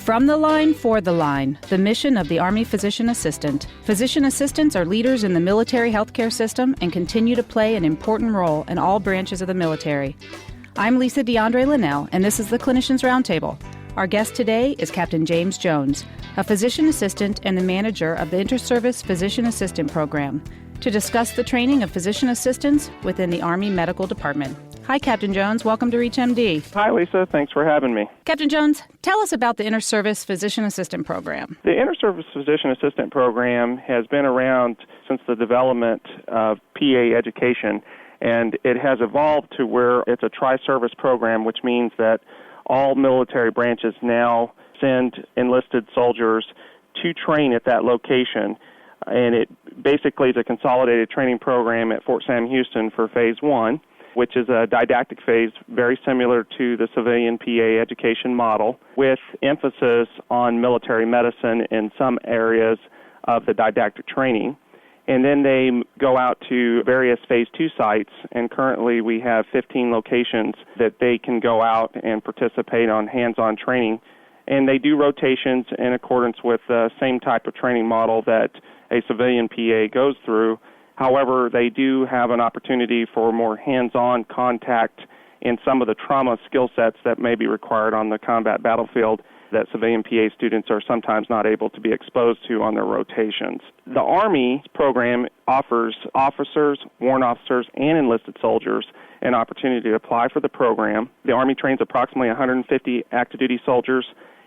From the line, for the line, the mission of the Army Physician Assistant. Physician assistants are leaders in the military healthcare system and continue to play an important role in all branches of the military. I'm Lisa D'Andrea Lenell, and this is the Clinicians Roundtable. Our guest today is Captain James Jones, a physician assistant and the manager of the Interservice Physician Assistant Program, to discuss the training of physician assistants within the Army Medical Department. Hi, Captain Jones. Welcome to ReachMD. Hi, Lisa. Thanks for having me. Captain Jones, tell us about the Interservice Physician Assistant Program. The Interservice Physician Assistant Program has been around since the development of PA education, and it has evolved to where it's a tri-service program, which means that all military branches now send enlisted soldiers to train at that location. And it basically is a consolidated training program at Fort Sam Houston for Phase 1, which is a didactic phase very similar to the civilian PA education model, with emphasis on military medicine in some areas of the didactic training. And then they go out to various Phase 2 sites, and currently we have 15 locations that they can go out and participate on hands-on training. And they do rotations in accordance with the same type of training model that a civilian PA goes through. However, they do have an opportunity for more hands-on contact in some of the trauma skill sets that may be required on the combat battlefield that civilian PA students are sometimes not able to be exposed to on their rotations. The Army program offers officers, warrant officers, and enlisted soldiers an opportunity to apply for the program. The Army trains approximately 150 active duty soldiers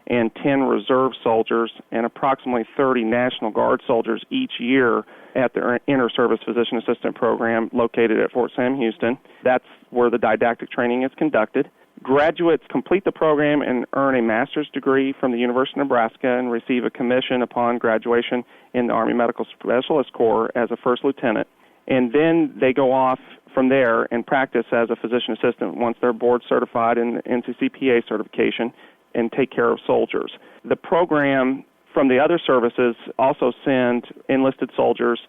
and 10 reserve soldiers and approximately 30 National Guard soldiers each year at the Interservice Physician Assistant Program located at Fort Sam Houston. That's where the didactic training is conducted. Graduates complete the program and earn a master's degree from the University of Nebraska and receive a commission upon graduation in the Army Medical Specialist Corps as a first lieutenant. And then they go off from there and practice as a physician assistant once they're board certified in the NCCPA certification and take care of soldiers. The program from the other services also send enlisted soldiers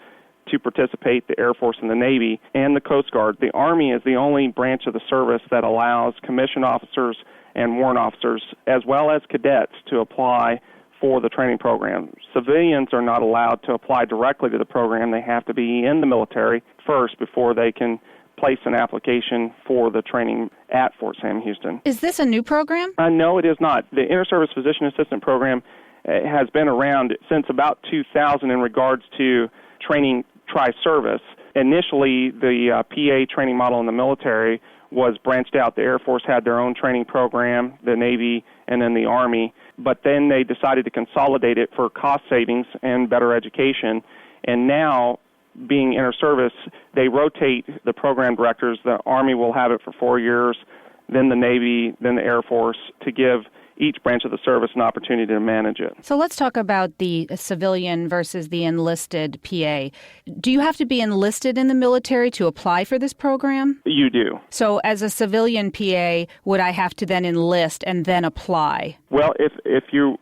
to participate, the Air Force and the Navy and the Coast Guard. The Army is the only branch of the service that allows commissioned officers and warrant officers, as well as cadets, to apply for the training program. Civilians are not allowed to apply directly to the program. They have to be in the military first before they can place an application for the training at Fort Sam Houston. Is this a new program? No, it is not. The Interservice Physician Assistant Program has been around since about 2000 in regards to training tri-service. Initially, the PA training model in the military was branched out. The Air Force had their own training program, the Navy, and then the Army. But then they decided to consolidate it for cost savings and better education. And now, being interservice, they rotate the program directors. The Army will have it for 4 years, then the Navy, then the Air Force, to give each branch of the service an opportunity to manage it. So let's talk about the civilian versus the enlisted PA. Do you have to be enlisted in the military to apply for this program? You do. So as a civilian PA, would I have to then enlist and then apply? Well,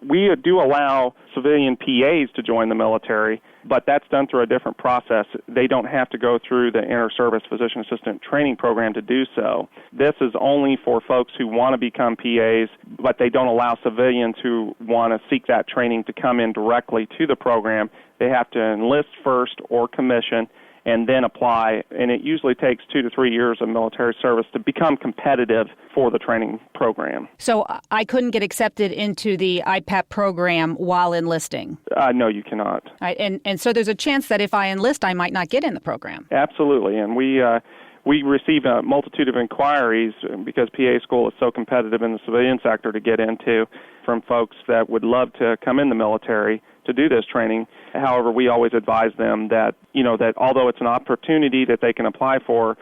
we do allow civilian PAs to join the military, but that's done through a different process. They don't have to go through the Interservice Physician Assistant Training Program to do so. This is only for folks who want to become PAs, but they don't allow civilians who want to seek that training to come in directly to the program. They have to enlist first or commission and then apply, and it usually takes 2 to 3 years of military service to become competitive for the training program. So I couldn't get accepted into the IPAP program while enlisting? No, you cannot. Right, and so there's a chance that if I enlist, I might not get in the program? Absolutely, and we receive a multitude of inquiries because PA school is so competitive in the civilian sector to get into from folks that would love to come in the military to do this training. However, we always advise them that, that although it's an opportunity that they can apply for,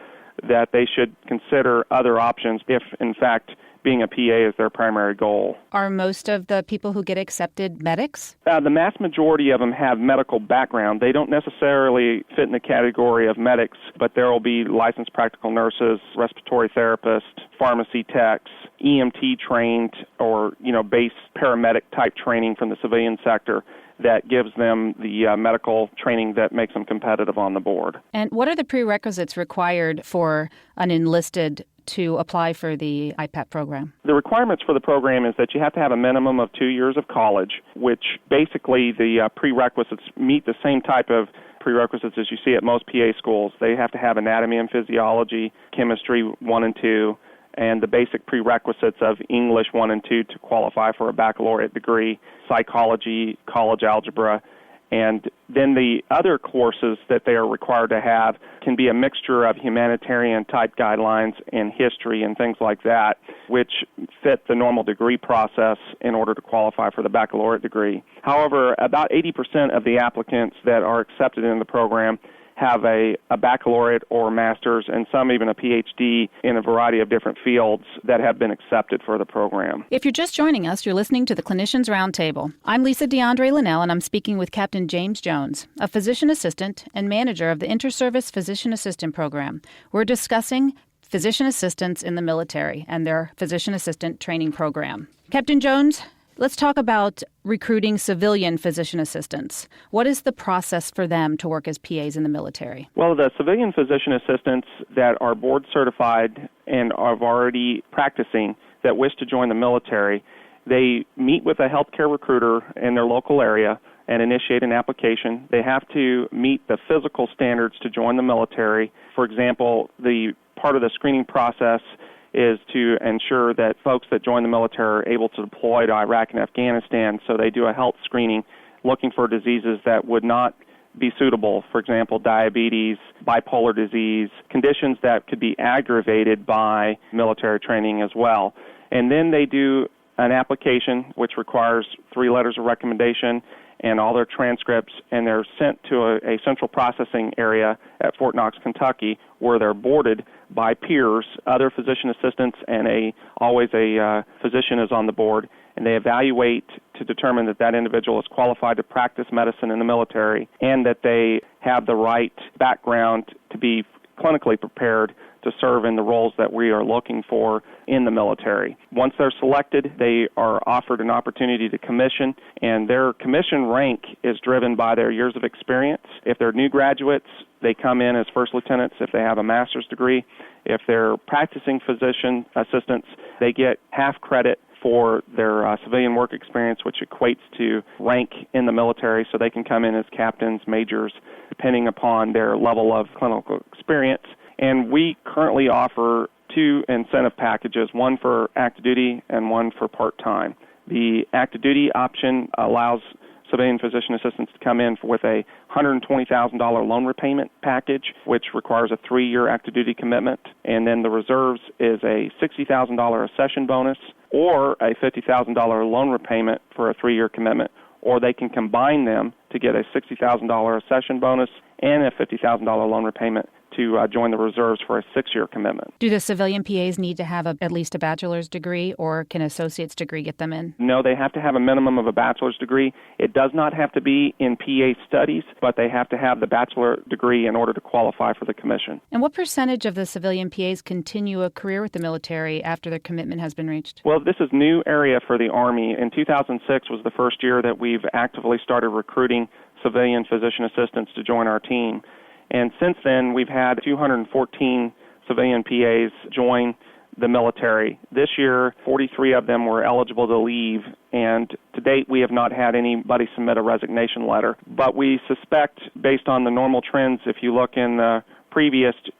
that they should consider other options if, in fact, being a PA is their primary goal. Are most of the people who get accepted medics? The mass majority of them have medical background. They don't necessarily fit in the category of medics, but there will be licensed practical nurses, respiratory therapists, pharmacy techs, EMT trained, or, base paramedic type training from the civilian sector that gives them the medical training that makes them competitive on the board. And what are the prerequisites required for an enlisted to apply for the IPAP program? The requirements for the program is that you have to have a minimum of 2 years of college, which basically the prerequisites meet the same type of prerequisites as you see at most PA schools. They have to have anatomy and physiology, chemistry 1 and 2, and the basic prerequisites of English 1 and 2 to qualify for a baccalaureate degree, psychology, college algebra, and then the other courses that they are required to have can be a mixture of humanitarian-type guidelines and history and things like that, which fit the normal degree process in order to qualify for the baccalaureate degree. However, about 80% of the applicants that are accepted in the program have a baccalaureate or master's, and some even a PhD in a variety of different fields that have been accepted for the program. If you're just joining us, you're listening to the Clinicians Roundtable. I'm Lisa D'Andrea Lenell, and I'm speaking with Captain James Jones, a physician assistant and manager of the Interservice Physician Assistant Program. We're discussing physician assistants in the military and their physician assistant training program. Captain Jones, let's talk about recruiting civilian physician assistants. What is the process for them to work as PAs in the military? Well, the civilian physician assistants that are board certified and are already practicing that wish to join the military, they meet with a healthcare recruiter in their local area and initiate an application. They have to meet the physical standards to join the military. For example, the part of the screening process is to ensure that folks that join the military are able to deploy to Iraq and Afghanistan, so they do a health screening looking for diseases that would not be suitable, for example, diabetes, bipolar disease, conditions that could be aggravated by military training as well. And then they do an application which requires 3 letters of recommendation and all their transcripts, and they're sent to a central processing area at Fort Knox, Kentucky, where they're boarded by peers, other physician assistants, and always a physician is on the board, and they evaluate to determine that that individual is qualified to practice medicine in the military and that they have the right background to be clinically prepared to serve in the roles that we are looking for in the military. Once they're selected, they are offered an opportunity to commission, and their commission rank is driven by their years of experience. If they're new graduates, they come in as first lieutenants. If they have a master's degree, if they're practicing physician assistants, they get half credit for their civilian work experience, which equates to rank in the military, so they can come in as captains, majors, depending upon their level of clinical experience. And we currently offer 2 incentive packages, one for active duty and one for part-time. The active duty option allows civilian physician assistants to come in with a $120,000 loan repayment package, which requires a 3-year active duty commitment. And then the reserves is a $60,000 accession bonus or a $50,000 loan repayment for a 3-year commitment. Or they can combine them to get a $60,000 accession bonus and a $50,000 loan repayment to join the reserves for a 6-year commitment. Do the civilian PAs need to have at least a bachelor's degree, or can an associate's degree get them in? No, they have to have a minimum of a bachelor's degree. It does not have to be in PA studies, but they have to have the bachelor degree in order to qualify for the commission. And what percentage of the civilian PAs continue a career with the military after their commitment has been reached? Well, this is a new area for the Army. In 2006 was the first year that we've actively started recruiting civilian physician assistants to join our team. And since then, we've had 214 civilian PAs join the military. This year, 43 of them were eligible to leave, and to date, we have not had anybody submit a resignation letter. But we suspect, based on the normal trends, if you look in the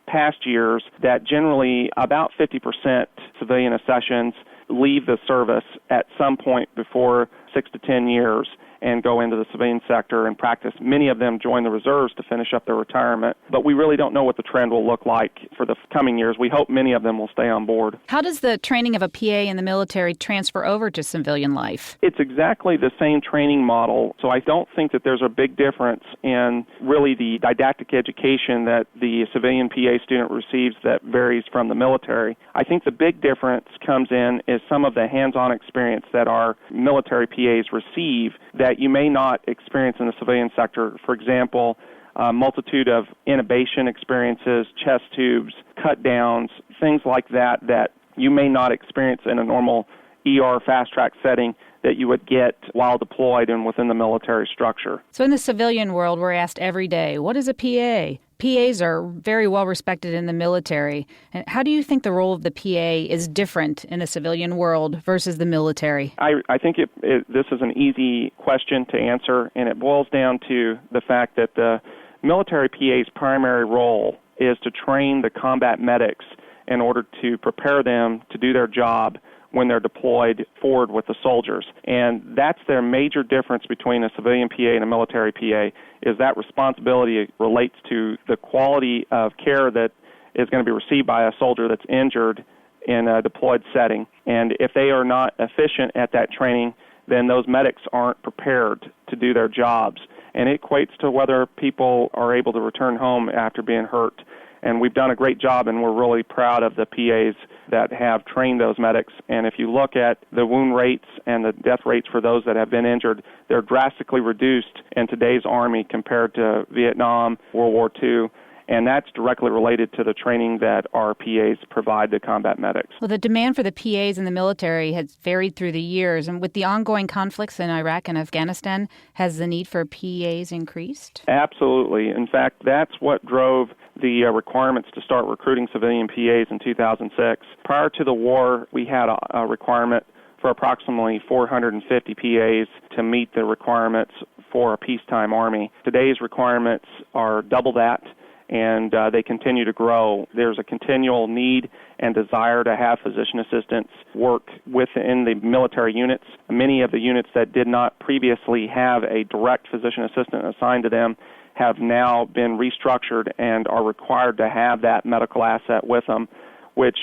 past years, that generally about 50% civilian accessions leave the service at some point before 6 to 10 years and go into the civilian sector and practice. Many of them join the reserves to finish up their retirement, but we really don't know what the trend will look like for the coming years. We hope many of them will stay on board. How does the training of a PA in the military transfer over to civilian life? It's exactly the same training model, so I don't think that there's a big difference in really the didactic education that the civilian PA student receives that varies from the military. I think the big difference comes in is some of the hands-on experience that our military PAs receive that you may not experience in the civilian sector. For example, a multitude of intubation experiences, chest tubes, cut downs, things like that you may not experience in a normal ER fast-track setting that you would get while deployed and within the military structure. So in the civilian world, we're asked every day, what is a PA? PAs are very well respected in the military. And how do you think the role of the PA is different in a civilian world versus the military? I think this is an easy question to answer, and it boils down to the fact that the military PA's primary role is to train the combat medics in order to prepare them to do their job when they're deployed forward with the soldiers. And that's their major difference between a civilian PA and a military PA, is that responsibility relates to the quality of care that is going to be received by a soldier that's injured in a deployed setting. And if they are not efficient at that training, then those medics aren't prepared to do their jobs. And it equates to whether people are able to return home after being hurt. And we've done a great job, and we're really proud of the PAs that have trained those medics. And if you look at the wound rates and the death rates for those that have been injured, they're drastically reduced in today's Army compared to Vietnam, World War II. And that's directly related to the training that our PAs provide to combat medics. Well, the demand for the PAs in the military has varied through the years. And with the ongoing conflicts in Iraq and Afghanistan, has the need for PAs increased? Absolutely. In fact, that's what drove the requirements to start recruiting civilian PAs in 2006. Prior to the war, we had a requirement for approximately 450 PAs to meet the requirements for a peacetime Army. Today's requirements are double that, and they continue to grow. There's a continual need and desire to have physician assistants work within the military units. Many of the units that did not previously have a direct physician assistant assigned to them have now been restructured and are required to have that medical asset with them, which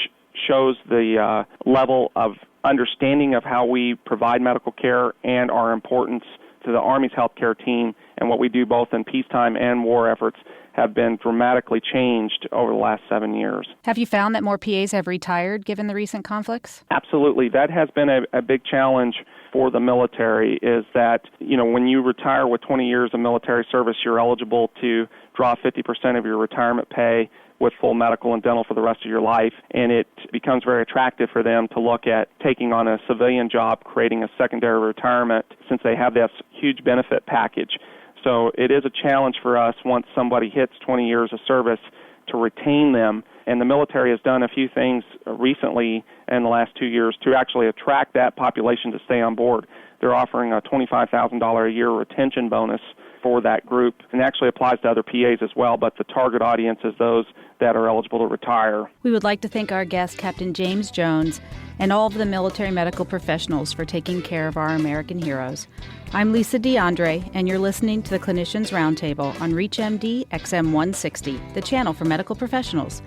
shows the level of understanding of how we provide medical care and our importance to the Army's healthcare team, and what we do both in peacetime and war efforts have been dramatically changed over the last 7 years. Have you found that more PAs have retired given the recent conflicts? Absolutely. That has been a big challenge for the military, is that, when you retire with 20 years of military service, you're eligible to draw 50% of your retirement pay with full medical and dental for the rest of your life, and it becomes very attractive for them to look at taking on a civilian job, creating a secondary retirement, since they have this huge benefit package. So it is a challenge for us once somebody hits 20 years of service to retain them. And the military has done a few things recently in the last 2 years to actually attract that population to stay on board. They're offering a $25,000 a year retention bonus for that group, and actually applies to other PAs as well, but the target audience is those that are eligible to retire. We would like to thank our guest, Captain James Jones, and all of the military medical professionals for taking care of our American heroes. I'm Lisa D'Andrea, and you're listening to the Clinicians Roundtable on ReachMD XM 160, the channel for medical professionals.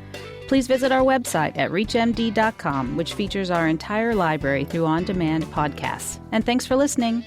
Please visit our website at reachmd.com, which features our entire library through on-demand podcasts. And thanks for listening.